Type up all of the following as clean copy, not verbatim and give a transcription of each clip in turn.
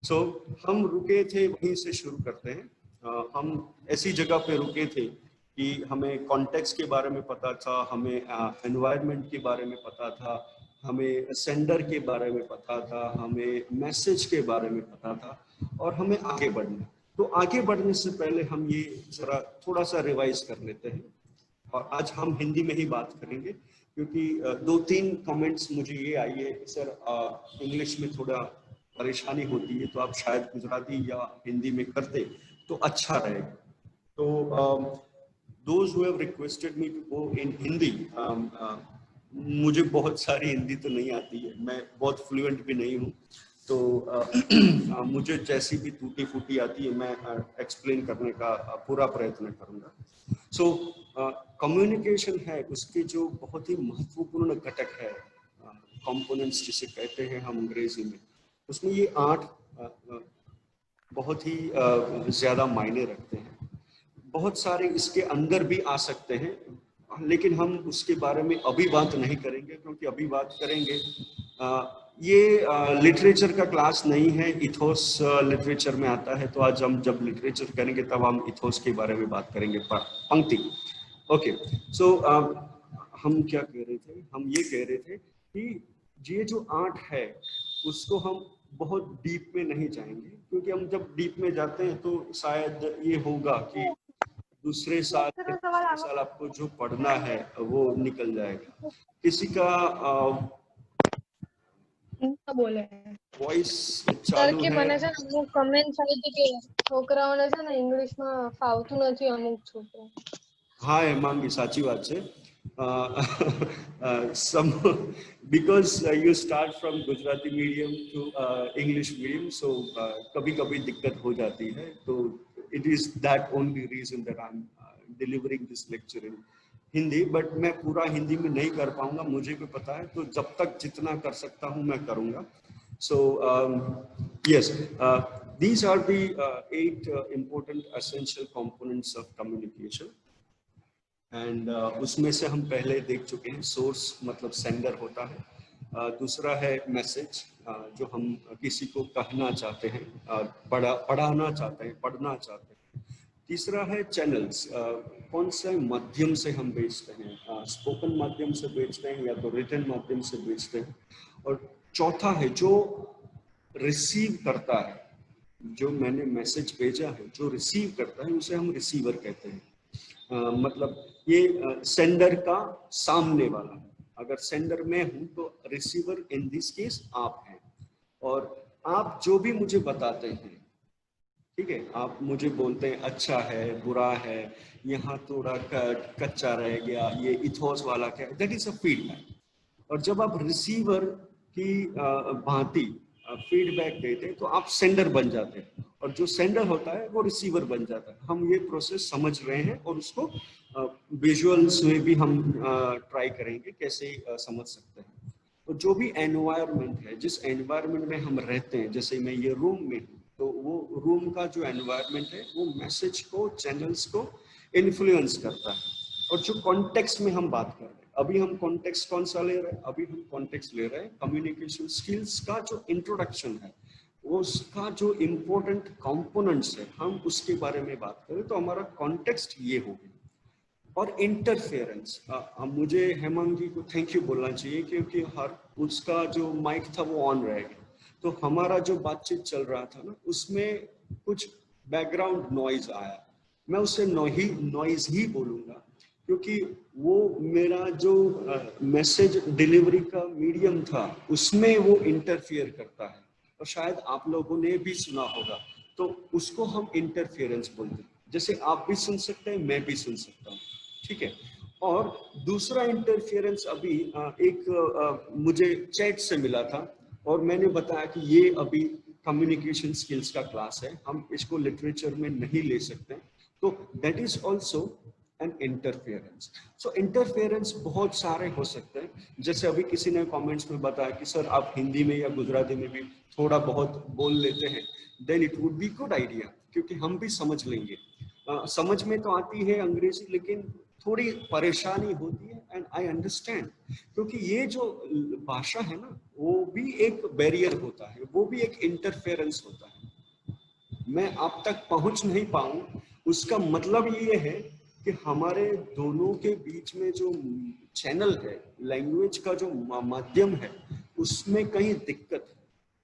हम रुके थे, वहीं से शुरू करते हैं। हम ऐसी जगह पे रुके थे कि हमें कॉन्टेक्स्ट के बारे में पता था, हमें एनवायरनमेंट के बारे में पता था, हमें सेंडर के बारे में पता था, हमें मैसेज के बारे में पता था, और हमें आगे बढ़ना। तो आगे बढ़ने से पहले हम ये जरा थोड़ा सा रिवाइज कर लेते हैं, और आज हम हिंदी में ही बात करेंगे, क्योंकि 2-3 कमेंट्स मुझे ये आई है, सर इंग्लिश में थोड़ा परेशानी होती है, तो आप शायद गुजराती या हिंदी में करते तो अच्छा रहेगा। तो those who have requested me to go in Hindi, मुझे बहुत सारी हिंदी तो नहीं आती है, मैं बहुत फ्लुएंट भी नहीं हूँ, तो मुझे जैसी भी टूटी फूटी आती है मैं एक्सप्लेन करने का पूरा प्रयत्न करूँगा। सो कम्युनिकेशन है, उसके जो बहुत ही महत्वपूर्ण घटक है, कंपोनेंट्स जिसे कहते हैं हम अंग्रेजी में, उसमें ये 8 बहुत ही ज़्यादा मायने रखते हैं। बहुत सारे इसके अंदर भी आ सकते हैं, लेकिन हम उसके बारे में अभी बात नहीं करेंगे, क्योंकि अभी बात करेंगे ये लिटरेचर का क्लास नहीं है, इथोस लिटरेचर में आता है, तो आज हम जब लिटरेचर करेंगे तब हम इथोस के बारे में बात करेंगे, पंक्ति। ओके, सो हम क्या कह रहे थे? हम ये कह रहे थे कि ये जो 8 है उसको हम बहुत डीप में नहीं जाएंगे, क्योंकि हम जब डीप में जाते हैं तो शायद ये होगा कि दूसरे साल आपको जो पढ़ना है वो निकल जाएगा। किसी का बोले वॉइस चालू है? મને છે ને અમુક કમેન્ટ્સ આવી હતી કે છોકરાઓને છે ને ઇંગ્લિશમાં ફાવતું નથી અમુક છોકરા. हाँ हेमांगी, साची बात है। Some because you start from Gujarati medium to English medium, so कभी-कभी दिक्कत हो जाती है, तो it is that only reason that I'm delivering this lecture in Hindi, but मैं पूरा हिंदी में नहीं कर पाऊंगा, मुझे भी पता है, तो जब तक जितना कर सकता हूं मैं करूंगा। So yes, these are the 8 important essential components of communication, and उसमें से हम पहले देख चुके हैं, सोर्स मतलब सेंडर होता है, दूसरा है मैसेज, जो हम किसी को कहना चाहते हैं, पढ़ाना चाहते हैं, पढ़ना चाहते हैं। तीसरा है चैनल्स, कौन से माध्यम से हम बेचते हैं, स्पोकन माध्यम से बेचते हैं या तो रिटन माध्यम से बेचते हैं। और चौथा है जो रिसीव करता है, जो मैंने मैसेज भेजा है जो रिसीव करता है उसे हम रिसीवर कहते हैं। मतलब ये सेंडर का सामने वाला है, अगर सेंडर मैं हूं तो रिसीवर इन दिस केस आप हैं, और आप जो भी मुझे बताते हैं, ठीक है, आप मुझे बोलते हैं अच्छा है, बुरा है, यहाँ थोड़ा कच्चा रह गया, ये इथोस वाला क्या, दैट इज अ फीडबैक। और जब आप रिसीवर की भांति फीडबैक देते हैं तो आप सेंडर बन जाते हैं, और जो सेंडर होता है वो रिसीवर बन जाता है। हम ये प्रोसेस समझ रहे हैं, और उसको विजुअल्स में भी हम ट्राई करेंगे कैसे समझ सकते हैं। तो जो भी एनवायरनमेंट है, जिस एनवायरनमेंट में हम रहते हैं, जैसे मैं ये रूम में हूँ, तो वो रूम का जो एनवायरनमेंट है वो मैसेज को, चैनल्स को इन्फ्लुएंस करता है। और जो कॉन्टेक्स्ट में हम बात कर रहे हैं, अभी हम कॉन्टेक्स्ट कौन सा ले रहे हैं? अभी हम कॉन्टेक्स्ट ले रहे हैं कम्युनिकेशन स्किल्स का जो इंट्रोडक्शन है, उसका जो इम्पोर्टेंट कंपोनेंट्स है, हम उसके बारे में बात करें तो हमारा कॉन्टेक्स्ट ये हो गया। और इंटरफेरेंस, मुझे हेमंत जी को थैंक यू बोलना चाहिए, क्योंकि हर उसका जो माइक था वो ऑन रह गया, तो हमारा जो बातचीत चल रहा था ना, उसमें कुछ बैकग्राउंड नॉइज आया, मैं उसे नॉइज ही बोलूँगा, क्योंकि वो मेरा जो मैसेज डिलीवरी का मीडियम था उसमें वो इंटरफियर करता है, और शायद आप लोगों ने भी सुना होगा, तो उसको हम इंटरफेरेंस बोलते हैं। जैसे आप भी सुन सकते हैं, मैं भी सुन सकता हूँ, ठीक है। और दूसरा इंटरफेरेंस अभी मुझे चैट से मिला था, और मैंने बताया कि ये अभी कम्युनिकेशन स्किल्स का क्लास है, हम इसको लिटरेचर में नहीं ले सकते, तो that is also an interference. So interference बहुत सारे हो सकते हैं, जैसे अभी किसी ने कमेंट्स में बताया कि सर आप हिंदी में या गुजराती में भी थोड़ा बहुत बोल लेते हैं, then it would be good idea, क्योंकि हम भी समझ लेंगे। समझ में तो आती है अंग्रेजी, लेकिन थोड़ी परेशानी होती है, एंड आई अंडरस्टैंड, क्योंकि ये जो भाषा है ना, वो भी एक बैरियर होता है, वो भी एक इंटरफेरेंस होता है। मैं आप तक पहुंच नहीं पाऊं, उसका मतलब ये है कि हमारे दोनों के बीच में जो चैनल है, लैंग्वेज का जो माध्यम है, उसमें कहीं दिक्कत है।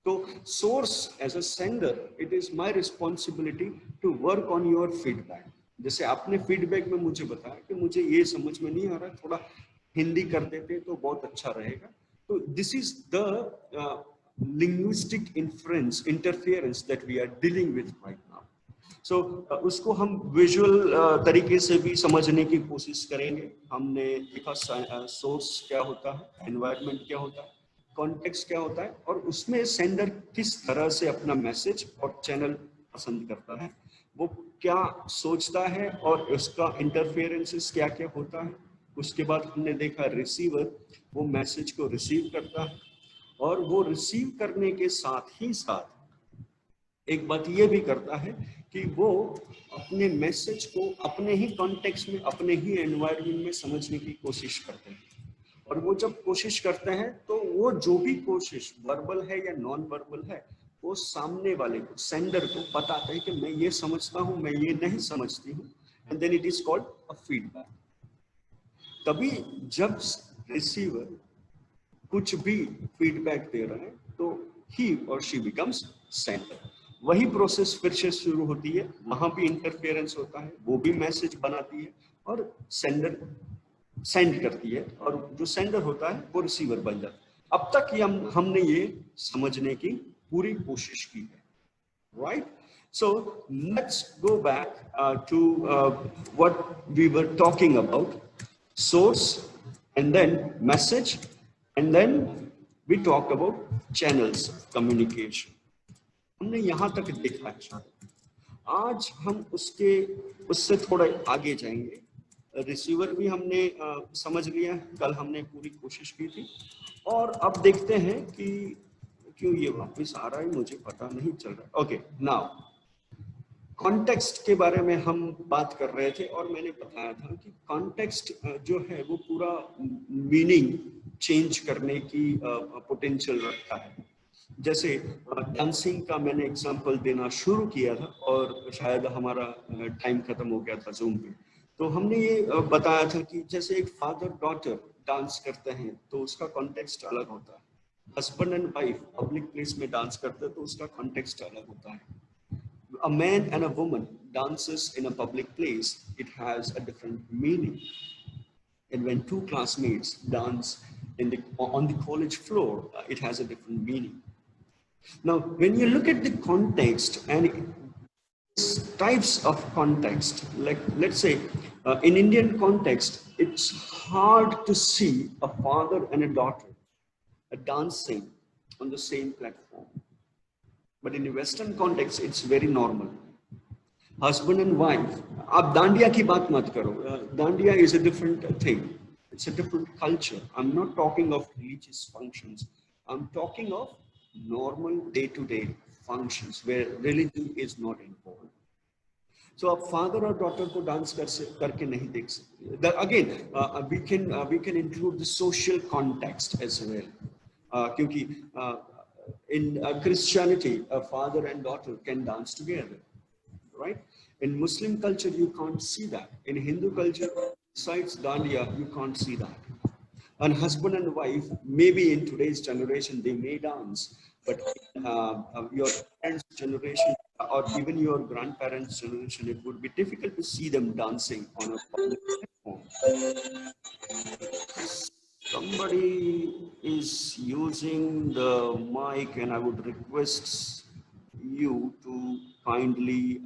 तो source as a sender, it is my responsibility to work on your feedback. जैसे आपने फीडबैक में मुझे बताया कि मुझे ये समझ में नहीं आ रहा, थोड़ा हिंदी कर देते तो बहुत अच्छा रहेगा। तो this is the linguistic interference that we are dealing with right now. So उसको हम विजुअल तरीके से भी समझने की कोशिश करेंगे। हमने देखा सोर्स क्या होता है, एनवायरनमेंट क्या होता है, कॉन्टेक्स्ट क्या होता है, और उसमें सेंडर किस तरह से अपना मैसेज और चैनल पसंद करता है, वो क्या सोचता है, और उसका इंटरफेरेंसेस क्या क्या होता है। उसके बाद हमने देखा रिसीवर, वो मैसेज को रिसीव करता है, और वो रिसीव करने के साथ ही साथ एक बात ये भी करता है कि वो अपने मैसेज को अपने ही कॉन्टेक्स्ट में, अपने ही एनवायरनमेंट में समझने की कोशिश करते हैं। और वो जब कोशिश करते हैं तो वो जो भी कोशिश वर्बल है या नॉन वर्बल है, वो सामने वाले को, सेंडर को बताते हैं कि मैं ये समझता हूँ, मैं ये नहीं समझती हूँ, and then it is called a feedback. तभी जब रिसीवर कुछ भी फीडबैक दे रहा है तो ही और शी बिकम्स सेंडर। वही प्रोसेस फिर से शुरू होती है, वहां भी इंटरफेरेंस होता है, वो भी मैसेज बनाती है और सेंडर सेंड करती है, और जो सेंडर होता है वो रिसीवर बन जाता है। अब तक हमने ये समझने की पूरी कोशिश की है, right? So let's go back to what we were talking about: source, and then message, and then we talked about channels of communication. हमने यहाँ तक देखा है। आज हम उससे थोड़ा आगे जाएंगे। रिसीवर भी हमने समझ लिया, कल हमने पूरी कोशिश की थी, और अब देखते हैं कि क्यों ये वापस आ रहा है, मुझे पता नहीं चल रहा। ओके, नाउ कॉन्टेक्स्ट के बारे में हम बात कर रहे थे, और मैंने बताया था कि कॉन्टेक्स्ट जो है वो पूरा मीनिंग चेंज करने की पोटेंशियल रखता है। जैसे डांसिंग का मैंने एग्जांपल देना शुरू किया था, और शायद हमारा टाइम खत्म हो गया था जूम पे। तो हमने ये बताया था कि जैसे एक फादर डॉटर डांस करते हैं तो उसका कॉन्टेक्स्ट अलग होता है। Husband and wife public place में डांस करते हैं तो उसका कॉन्टेक्स्ट अलग होता है। A man and a woman dances in a public place, it has a different meaning. And when two classmates dance on the college floor, it has a different meaning. Now, when you look at the context and types of context, like let's say in Indian context, it's hard to see a father and a daughter dancing on the same platform. But in a Western context, it's very normal. Husband and wife, आप दांडिया की बात मत करो. Dandiya is a different thing. It's a different culture. I'm not talking of religious functions. I'm talking of normal day-to-day functions where religion is not involved. So आप father और daughter को dance करके नहीं देख सकते. Again, we can include the social context as well. क्योंकि in Christianity, a father and daughter can dance together, right? In Muslim culture, you can't see that. In Hindu culture, besides Dandiya, you can't see that. And husband and wife, maybe in today's generation, they may dance, but your parents' generation or even your grandparents' generation, it would be difficult to see them dancing on a public platform. Somebody is using the mic, and I would request you to kindly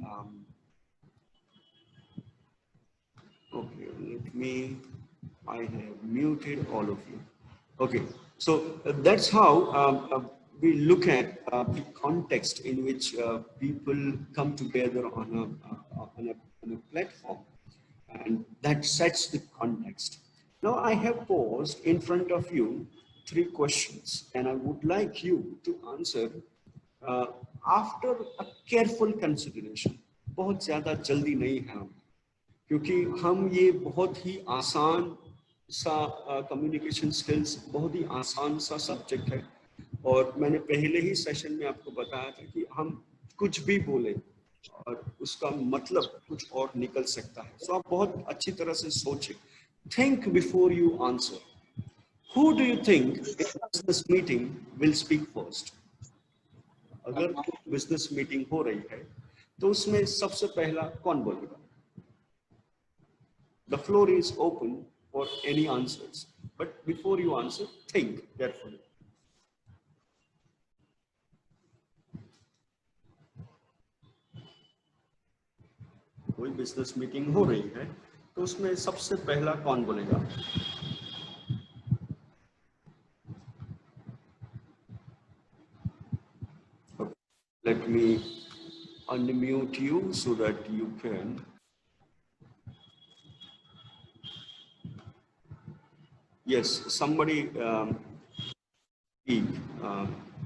okay, let me, I have muted all of you. Okay, so that's how we look at the context in which people come together on a platform, and that sets the context. Now I have posed in front of you 3 questions, and I would like you to answer after a careful consideration. बहुत ज़्यादा जल्दी नहीं है, क्योंकि हम ये बहुत ही आसान सा कम्युनिकेशन स्किल्स, बहुत ही आसान सा सब्जेक्ट है, और मैंने पहले ही सेशन में आपको बताया था कि हम कुछ भी बोले और उसका मतलब कुछ और निकल सकता है। सो आप बहुत अच्छी तरह से सोचें, think before you answer. Who do you think in business meeting will speak first? अगर बिजनेस मीटिंग हो रही है तो उसमें सबसे पहला कौन बोलेगा? The floor is open for any answers, but before you answer, think carefully. कोई बिजनेस मीटिंग हो रही है तो उसमें सबसे पहला कौन बोलेगा? Okay. Let me unmute you so that you can. Yes, somebody speak.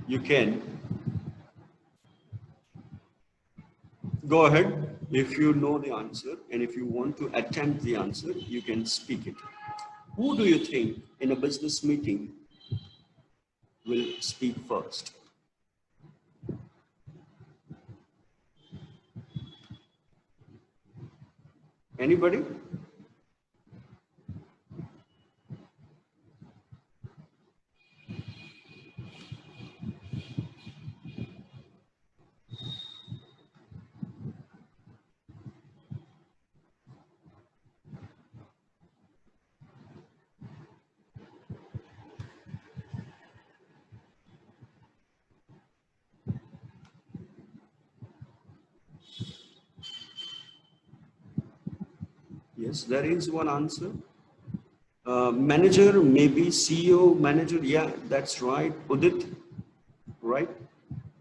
You can go ahead if you know the answer, and if you want to attempt the answer, you can speak it. Who do you think in a business meeting will speak first? Anybody? Yes, there is one answer. Manager, maybe CEO, manager. Yeah, that's right. Udit, right?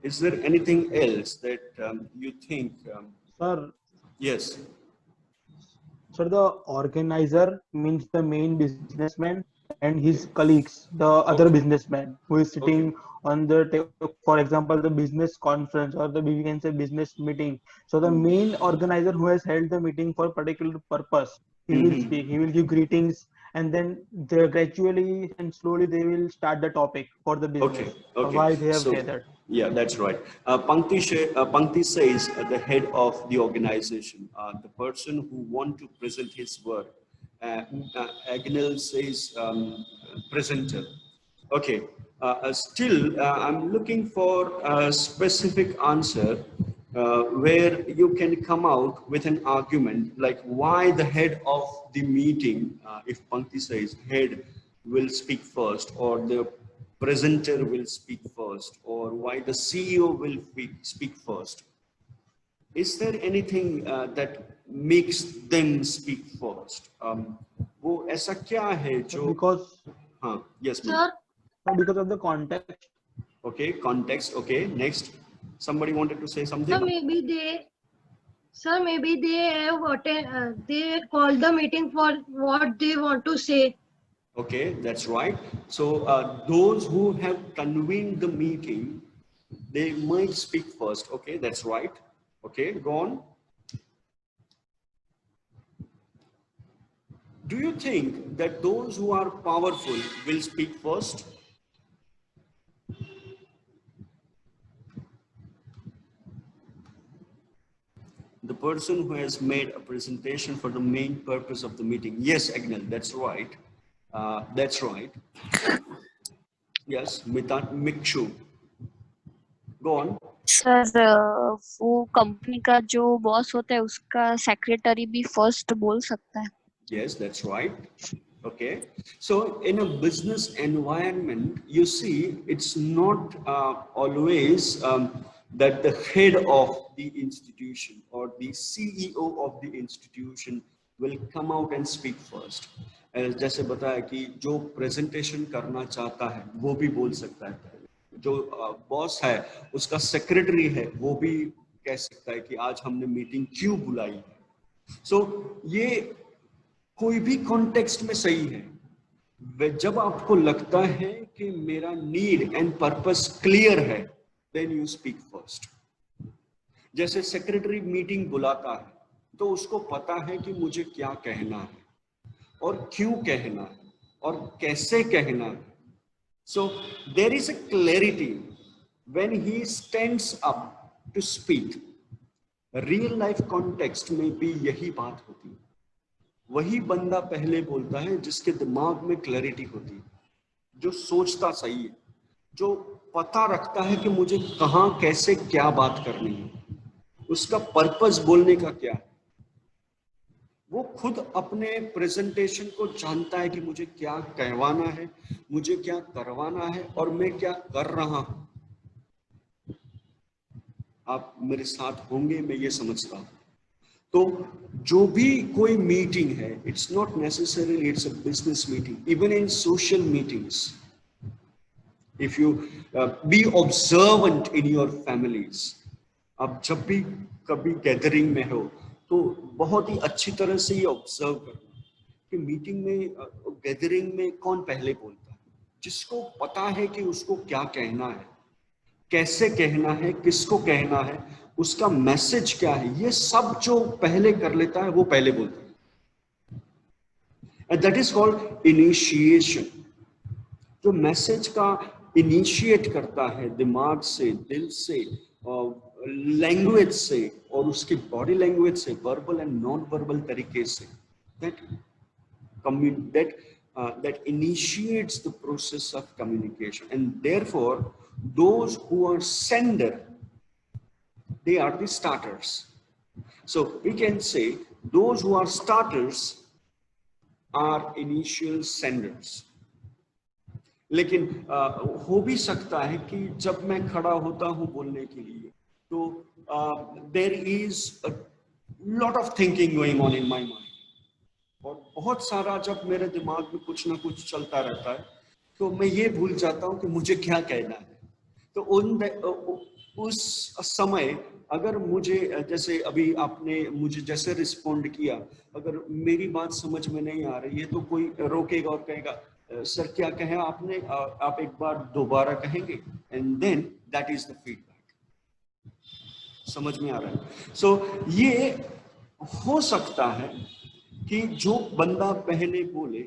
Is there anything else that you think? Sir, Yes. sir, the organizer means the main businessman and his colleagues, the other Okay. businessman who is Okay. sitting on the, for example, the business conference or the we can say business meeting. So the main organizer who has held the meeting for particular purpose, he will Mm-hmm. speak, he will give greetings, and then they gradually and slowly they will start the topic for the Okay, business, okay. why they have So, gathered. yeah, that's right. Pankti says the head of the organization, the person who want to present his work. Agnel says presenter. Okay. I'm looking for a specific answer where you can come out with an argument like why the head of the meeting, if Pankti says head will speak first, or the presenter will speak first, or why the CEO will speak first. Is there anything that makes them speak first? वो ऐसा क्या है जो Because, हाँ yes ma'am. Sir, because of the context. Okay, context. Okay, next. Somebody wanted to say sir, something? maybe they have they called the meeting for what they want to say. Okay, that's right. So those who have convened the meeting, they might speak first. Okay, that's right. Okay, go on. Do you think that those who are powerful will speak first? The person who has made a presentation for the main purpose of the meeting. Yes, Agnel, that's right. That's right. Yes, Mikshu. Go on. Sir वो company का जो boss होता है उसका secretary भी first बोल सकता है. Yes, that's right. Okay. So in a business environment, you see, it's not always that the head of the institution or the CEO of the institution will come out and speak first. जैसे बताया कि जो presentation करना चाहता है वो भी बोल सकता है, जो बॉस है उसका सेक्रेटरी है वो भी कह सकता है कि आज हमने मीटिंग क्यों बुलाई है. सो ये कोई भी कॉन्टेक्स्ट में सही है. जब आपको लगता है कि मेरा नीड एंड पर्पस क्लियर है, देन यू स्पीक फर्स्ट. जैसे सेक्रेटरी मीटिंग बुलाता है तो उसको पता है कि मुझे क्या कहना है और क्यों कहना है और कैसे कहना है. So there is a clarity when he stands up to speak. Real life context में भी यही बात होती है। वही बंदा पहले बोलता है जिसके दिमाग में क्लैरिटी होती है, जो सोचता सही है, जो पता रखता है कि मुझे कहाँ कैसे क्या बात करनी है, उसका पर्पस बोलने का क्या है। वो खुद अपने प्रेजेंटेशन को जानता है कि मुझे क्या कहवाना है, मुझे क्या करवाना है और मैं क्या कर रहा हूं। आप मेरे साथ होंगे, मैं ये समझता हूं। तो जो भी कोई मीटिंग है, it's not necessarily it's a business meeting, even in social meetings, if you be observant in your families, आप जब भी कभी गैदरिंग में हो तो बहुत ही अच्छी तरह से ये ऑब्जर्व करना कि मीटिंग में, गैदरिंग में कौन पहले बोलता है। जिसको पता है कि उसको क्या कहना है, कैसे कहना है, किसको कहना है, उसका मैसेज क्या है, ये सब जो पहले कर लेता है वो पहले बोलता है। And that is called initiation. जो मैसेज का इनिशिएट करता है दिमाग से, दिल से, लैंग्वेज से और उसकी बॉडी लैंग्वेज से, वर्बल एंड नॉन वर्बल तरीके से, that initiates the process of communication. And therefore those who are sender, they are the starters. So we can say those who are starters are initial senders. लेकिन हो भी सकता है कि जब मैं खड़ा होता हूं बोलने के लिए तो there is a lot of thinking going on in my mind, और बहुत सारा जब मेरे दिमाग में कुछ ना कुछ चलता रहता है तो मैं ये भूल जाता हूं कि मुझे क्या कहना है। तो उस समय अगर मुझे, जैसे अभी आपने मुझे जैसे रिस्पोंड किया, अगर मेरी बात समझ में नहीं आ रही है तो कोई रोकेगा और कहेगा सर क्या कहे आपने, आप एक बार दोबारा कहेंगे, and then that is the feedback. समझ में आ रहा है? सो ये हो सकता है कि जो बंदा पहले बोले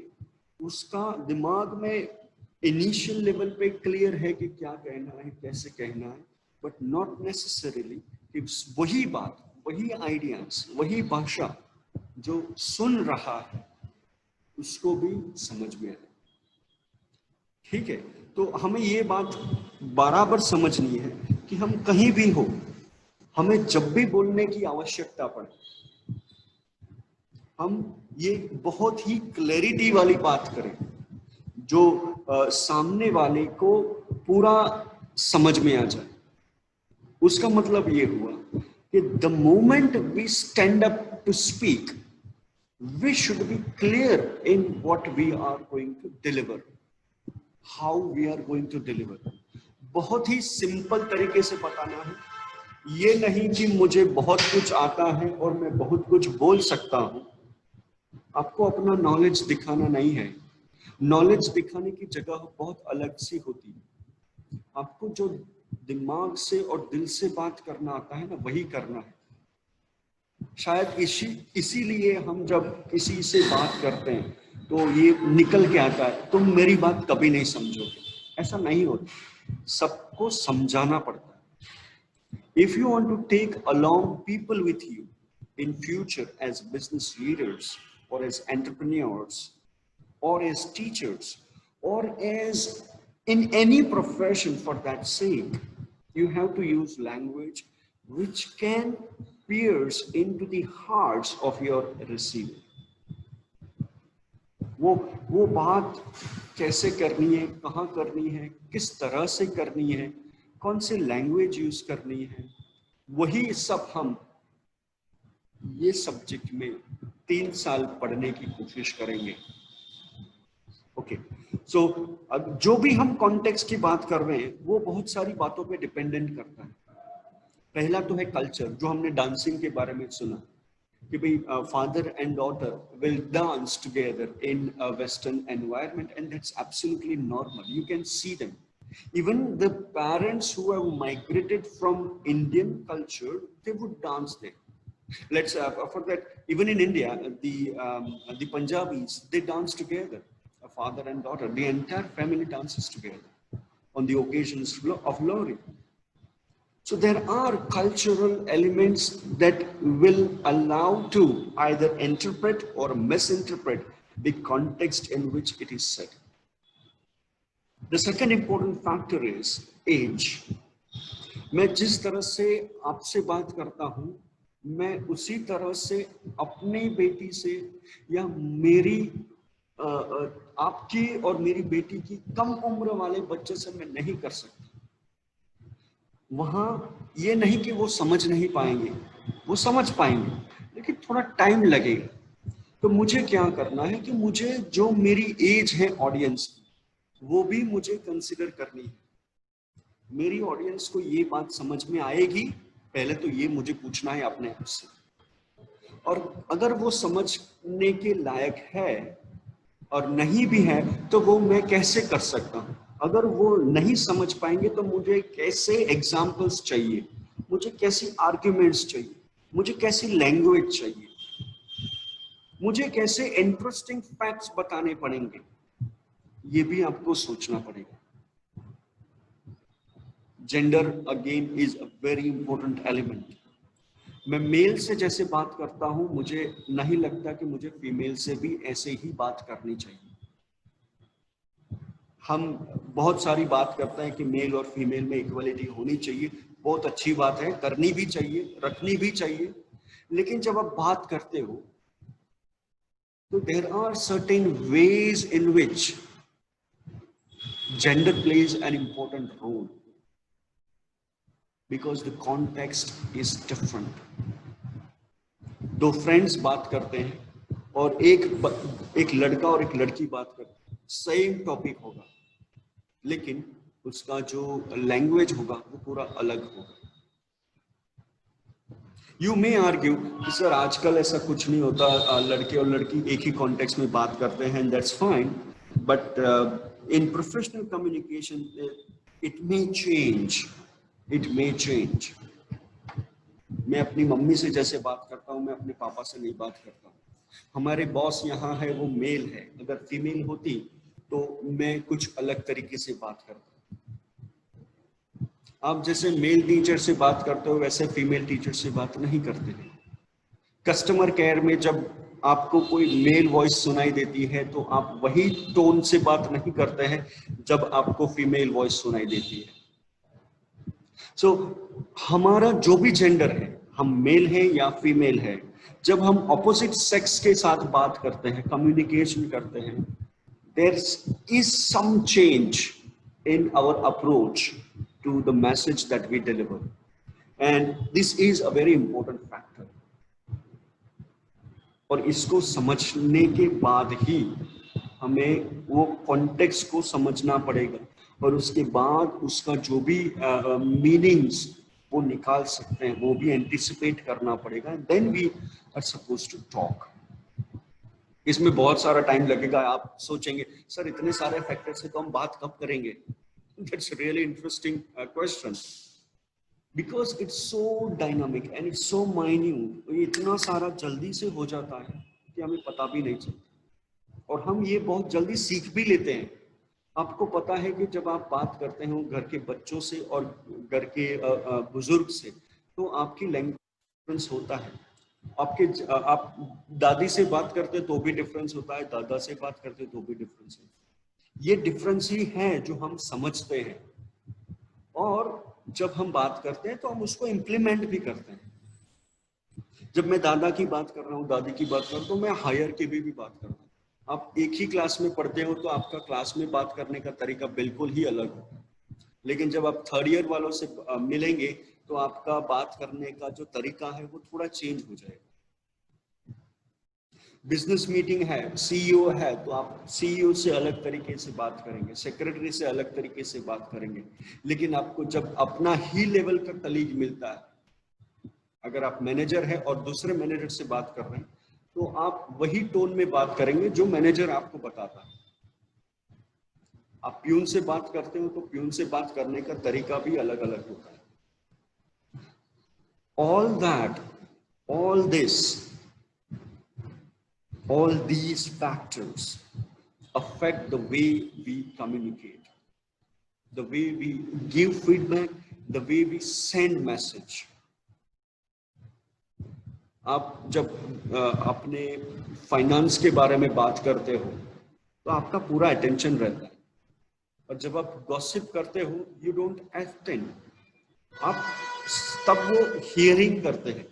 उसका दिमाग में इनिशियल लेवल पे क्लियर है कि क्या कहना है, कैसे कहना है, बट नॉट नेसेसरीली कि वही बात, वही आइडियाज, वही भाषा जो सुन रहा है उसको भी समझ में आए। ठीक है, तो हमें ये बात बराबर समझनी है कि हम कहीं भी हो, हमें जब भी बोलने की आवश्यकता पड़े, हम ये बहुत ही क्लैरिटी वाली बात करें जो सामने वाले को पूरा समझ में आ जाए। उसका मतलब ये हुआ कि the moment we stand up to speak, we should be clear in what we are going to deliver, how we are going to deliver. बहुत ही सिंपल तरीके से बताना है। ये नहीं कि मुझे बहुत कुछ आता है और मैं बहुत कुछ बोल सकता हूं। आपको अपना नॉलेज दिखाना नहीं है। नॉलेज दिखाने की जगह बहुत अलग सी होती है। आपको जो दिमाग से और दिल से बात करना आता है ना, वही करना है। शायद इसीलिए हम जब किसी से बात करते हैं तो ये निकल के आता है, तुम मेरी बात कभी नहीं समझोगे। ऐसा नहीं होता, सबको समझाना पड़ता है। If you want to take along people with you in future as business leaders or as entrepreneurs or as teachers or as in any profession for that sake, you have to use language which can pierce into the hearts of your receiver. वो बात कैसे करनी है, कहाँ करनी है, किस तरह से करनी है, कौन से लैंग्वेज यूज करनी है, वही सब हम ये सब्जेक्ट में 3 साल पढ़ने की कोशिश करेंगे। ओके, सो जो भी हम कॉन्टेक्स्ट की बात कर रहे हैं वो बहुत सारी बातों पे डिपेंडेंट करता है। पहला तो है कल्चर, जो हमने डांसिंग के बारे में सुना कि भाई father and daughter will dance together in a western environment and that's absolutely normal, you can see them. Even the parents who have migrated from Indian culture, they would dance there. Let's for that, even in India, the Punjabis, they dance together, a father and daughter. The entire family dances together on the occasions of Lohri. So there are cultural elements that will allow to either interpret or misinterpret the context in which it is said. The second important factor is age. मैं जिस तरह से आपसे बात करता हूं, मैं उसी तरह से अपनी बेटी से या मेरी आपकी और मेरी बेटी की कम उम्र वाले बच्चे से मैं नहीं कर सकता। वहां ये नहीं कि वो समझ नहीं पाएंगे, वो समझ पाएंगे, लेकिन थोड़ा टाइम लगेगा। तो मुझे क्या करना है कि मुझे जो मेरी एज है ऑडियंस की, वो भी मुझे कंसिडर करनी है। मेरी ऑडियंस को ये बात समझ में आएगी, पहले तो ये मुझे पूछना है अपने आप से। और अगर वो समझने के लायक है और नहीं भी है, तो वो मैं कैसे कर सकता हूं। अगर वो नहीं समझ पाएंगे तो मुझे कैसे एग्जाम्पल्स चाहिए, मुझे कैसी आर्ग्यूमेंट्स चाहिए, मुझे कैसी लैंग्वेज चाहिए, मुझे कैसे इंटरेस्टिंग फैक्ट्स बताने पड़ेंगे, ये भी आपको सोचना पड़ेगा। Gender again is a very important element. मैं मेल से जैसे बात करता हूं, मुझे नहीं लगता कि मुझे फीमेल से भी ऐसे ही बात करनी चाहिए। हम बहुत सारी बात करते हैं कि मेल और फीमेल में इक्वलिटी होनी चाहिए, बहुत अच्छी बात है, करनी भी चाहिए, रखनी भी चाहिए। लेकिन जब आप बात करते हो तो there are certain ways in which gender plays an important role, because the context is different. दो फ्रेंड्स बात करते हैं और एक लड़का और एक लड़की बात करते हैं, सेम टॉपिक होगा, लेकिन उसका जो लैंग्वेज होगा वो पूरा अलग होगा। यू मे आर्ग्यू कि सर आजकल ऐसा कुछ नहीं होता, लड़के और लड़की एक ही कॉन्टेक्स्ट में बात करते हैं, that's fine, but in professional communication it may change, it may change. मैं अपनी मम्मी से जैसे बात करता हूँ, मैं अपने पापा से नहीं बात करता हूँ। हमारे बॉस यहाँ है, वो मेल है, अगर फीमेल होती तो मैं कुछ अलग तरीके से बात करता। आप जैसे मेल टीचर से बात करते हो, वैसे फीमेल टीचर से बात नहीं करते। कस्टमर केयर में जब आपको कोई मेल वॉइस सुनाई देती है तो आप वही टोन से बात नहीं करते हैं जब आपको फीमेल वॉइस सुनाई देती है। सो हमारा जो भी जेंडर है, हम मेल है या फीमेल है, जब हम ऑपोजिट सेक्स के साथ बात करते हैं, कम्युनिकेशन करते हैं, there is some change in our approach to the message that we deliver, and this is a very important factor. और इसको समझने के बाद ही हमें वो कॉन्टेक्स्ट को समझना पड़ेगा, और उसके बाद उसका जो भी मीनिंग्स वो निकाल सकते हैं वो भी एंटिसिपेट करना पड़ेगा, then we are supposed to talk. इसमें बहुत सारा टाइम लगेगा। आप सोचेंगे सर इतने सारे फैक्टर से तो हम बात कब करेंगे? That's really interesting question, because it's so dynamic and it's so minute. इतना सारा जल्दी से हो जाता है कि हमें पता भी नहीं चलता, और हम ये बहुत जल्दी सीख भी लेते हैं। आपको पता है कि जब आप बात करते हो घर के बच्चों से और घर के बुजुर्ग से, तो आपकी लैंग्वेज होता है। आप दादी से बात करते तो भी डिफरेंस होता है, दादा से बात करते तो भी डिफरेंस है। ये डिफरेंस ही है जो हम समझते हैं, और जब हम बात करते हैं तो हम उसको इम्प्लीमेंट भी करते हैं। जब मैं दादा की बात कर रहा हूँ, दादी की बात कर रहा हूँ, तो मैं हायर की भी बात करता हूँ। आप एक ही क्लास में पढ़ते हो तो आपका क्लास में बात करने का तरीका बिल्कुल ही अलग होगा, लेकिन जब आप थर्ड ईयर वालों से मिलेंगे तो आपका बात करने का जो तरीका है वो थोड़ा चेंज हो जाएगा। बिजनेस मीटिंग है, सीईओ है, तो आप सीईओ से अलग तरीके से बात करेंगे, सेक्रेटरी से अलग तरीके से बात करेंगे। लेकिन आपको जब अपना ही लेवल का कलीग मिलता है, अगर आप मैनेजर है और दूसरे मैनेजर से बात कर रहे हैं, तो आप वही टोन में बात करेंगे जो मैनेजर आपको बताता है। आप प्यून से बात करते हो तो प्यून से बात करने का तरीका भी अलग अलग होता है। all these factors affect the way we communicate, the way we give feedback, the way we send message. आप जब अपने फाइनेंस के बारे में बात करते हो तो आपका पूरा अटेंशन रहता है, और जब आप गॉसिप करते हो यू डोंट अटेंड, आप तब वो हियरिंग करते हैं,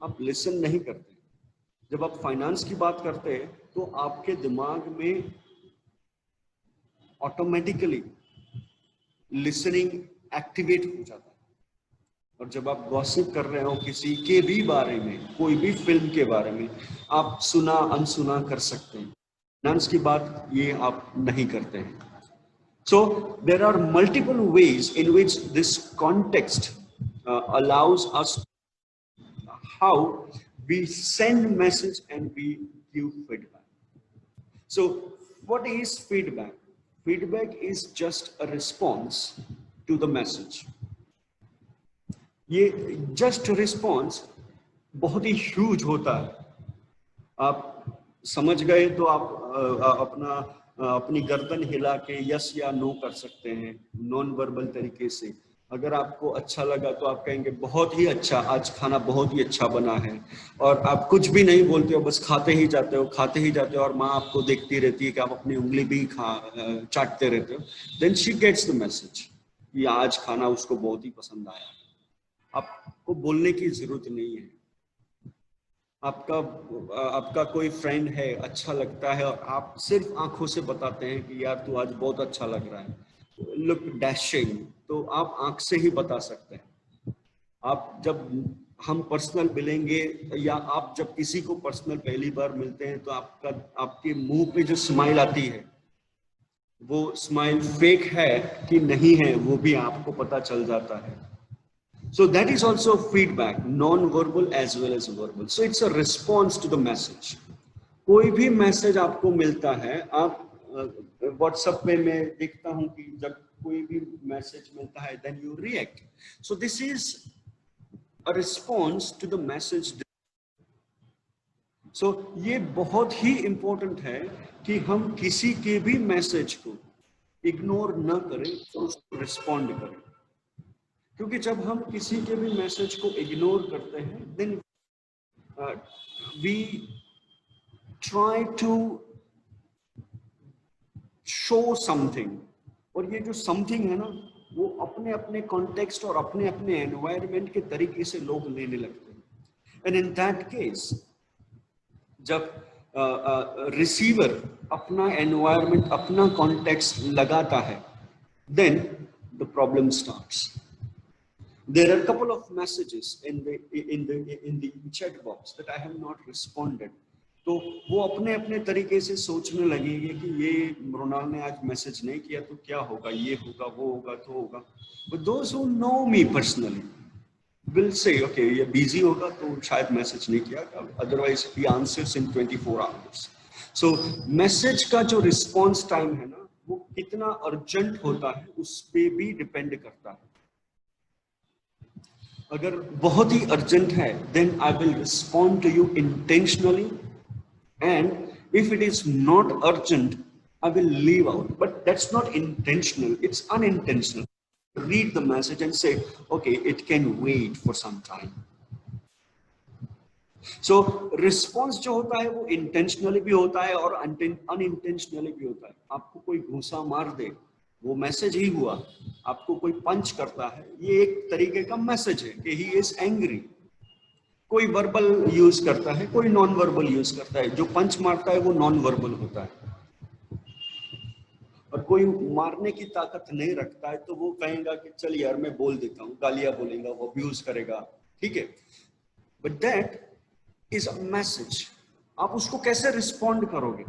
आप लिसन नहीं करते। जब आप फाइनेंस की बात करते हैं तो आपके दिमाग में ऑटोमेटिकली लिसनिंग एक्टिवेट हो जाता है, और जब आप गॉसिप कर रहे हो किसी के भी बारे में, कोई भी फिल्म के बारे में, आप सुना अनसुना कर सकते हैं। फाइनेंस की बात ये आप नहीं करते हैं। So there are multiple ways in which this context allows us how we send message and we give feedback. So what is feedback? Feedback is just a response to the message. ये just response बहुत ही huge होता है। आप समझ गए तो आप अपनी गर्दन हिला के यस या नो कर सकते हैं नॉन वर्बल तरीके से। अगर आपको अच्छा लगा तो आप कहेंगे बहुत ही अच्छा, आज खाना बहुत ही अच्छा बना है, और आप कुछ भी नहीं बोलते हो, बस खाते ही जाते हो, खाते ही जाते हो, और माँ आपको देखती रहती है कि आप अपनी उंगली भी चाटते रहते हो। Then she gets the message कि आज खाना उसको बहुत ही पसंद आया। आपको बोलने की जरूरत नहीं है। आपका कोई फ्रेंड है, अच्छा लगता है, और आप सिर्फ आंखों से बताते हैं कि यार तू आज बहुत अच्छा लग रहा है, लुक डैशिंग, तो आप आंख से ही बता सकते हैं। आप जब हम पर्सनल मिलेंगे या आप जब किसी को पर्सनल पहली बार मिलते हैं तो आपके मुंह पे जो स्माइल आती है वो स्माइल फेक है कि नहीं है वो भी आपको पता चल जाता है। So that is also feedback, non-verbal as well as verbal. So it's a response to the message. कोई भी मैसेज आपको मिलता है, आप व्हाट्सएप में मैं देखता हूं कि जब कोई भी मैसेज मिलता है then you react. So this is a response to the message. So ये बहुत ही important है कि हम किसी के भी मैसेज को इग्नोर न करें और उसको रिस्पॉन्ड करें, क्योंकि जब हम किसी के भी मैसेज को इग्नोर करते हैं then we try to show something, और ये जो समथिंग है ना वो अपने अपने कॉन्टेक्स्ट और अपने अपने एनवायरनमेंट के तरीके से लोग लेने लगते हैं। एंड इन दैट केस जब रिसीवर अपना एनवायरनमेंट, अपना कॉन्टेक्स्ट लगाता है, then the problem starts. There are a couple of messages in the chat box that I have not responded. तो वो अपने अपने तरीके से सोचने लगेंगे कि ये मृणाल ने आज मैसेज नहीं किया तो क्या होगा, ये होगा, वो होगा, तो होगा। But those who know me personally will say, okay, ये busy होगा तो शायद मैसेज नहीं किया, otherwise he answers in 24 hours. So message का जो रिस्पॉन्स टाइम है ना वो कितना अर्जेंट होता है उस पे भी डिपेंड करता है। अगर बहुत ही अर्जेंट है then I will respond to you intentionally, and if it is not urgent I will leave out, but that's not intentional, it's unintentional. Read the message and say okay, it can wait for some time. So response जो होता है वो intentionally भी होता है और unintentionally भी होता है। आपको कोई घूंसा मार दे वो मैसेज ही हुआ, आपको कोई पंच करता है ये एक तरीके का मैसेज है कि ही इज एंग्री। कोई वर्बल यूज करता है, कोई नॉन वर्बल यूज करता है। जो पंच मारता है वो नॉन वर्बल होता है, और कोई मारने की ताकत नहीं रखता है तो वो कहेगा कि चल यार मैं बोल देता हूँ, गालियां बोलेगा, वो अब्यूज करेगा, ठीक है। But that is a message. आप उसको कैसे रिस्पॉन्ड करोगे?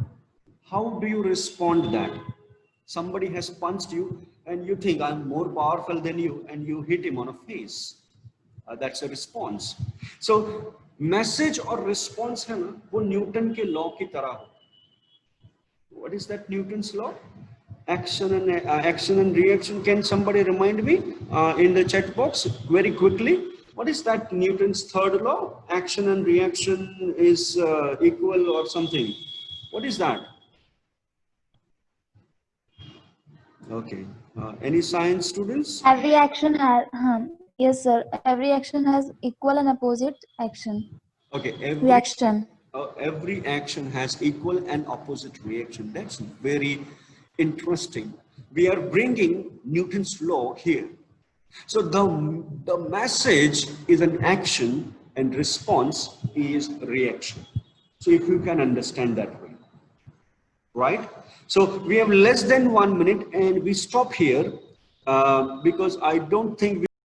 How do you respond that? Somebody has punched you and you think I'm more powerful than you and you hit him on a face. That's a response. So message और response है ना वो Newton के law की तरह हो। What is that Newton's law? Action and reaction. Can somebody remind me in the chat box very quickly? What is that Newton's third law? Action and reaction is equal or something. What is that? Okay, Any science students? Every action has, yes, sir. Every action has equal and opposite action. Okay, Reaction. every action has equal and opposite reaction. That's very interesting. We are bringing Newton's law here. So the message is an action and response is reaction. So if you can understand that way, right? So we have less than 1 minute and we stop here because I don't think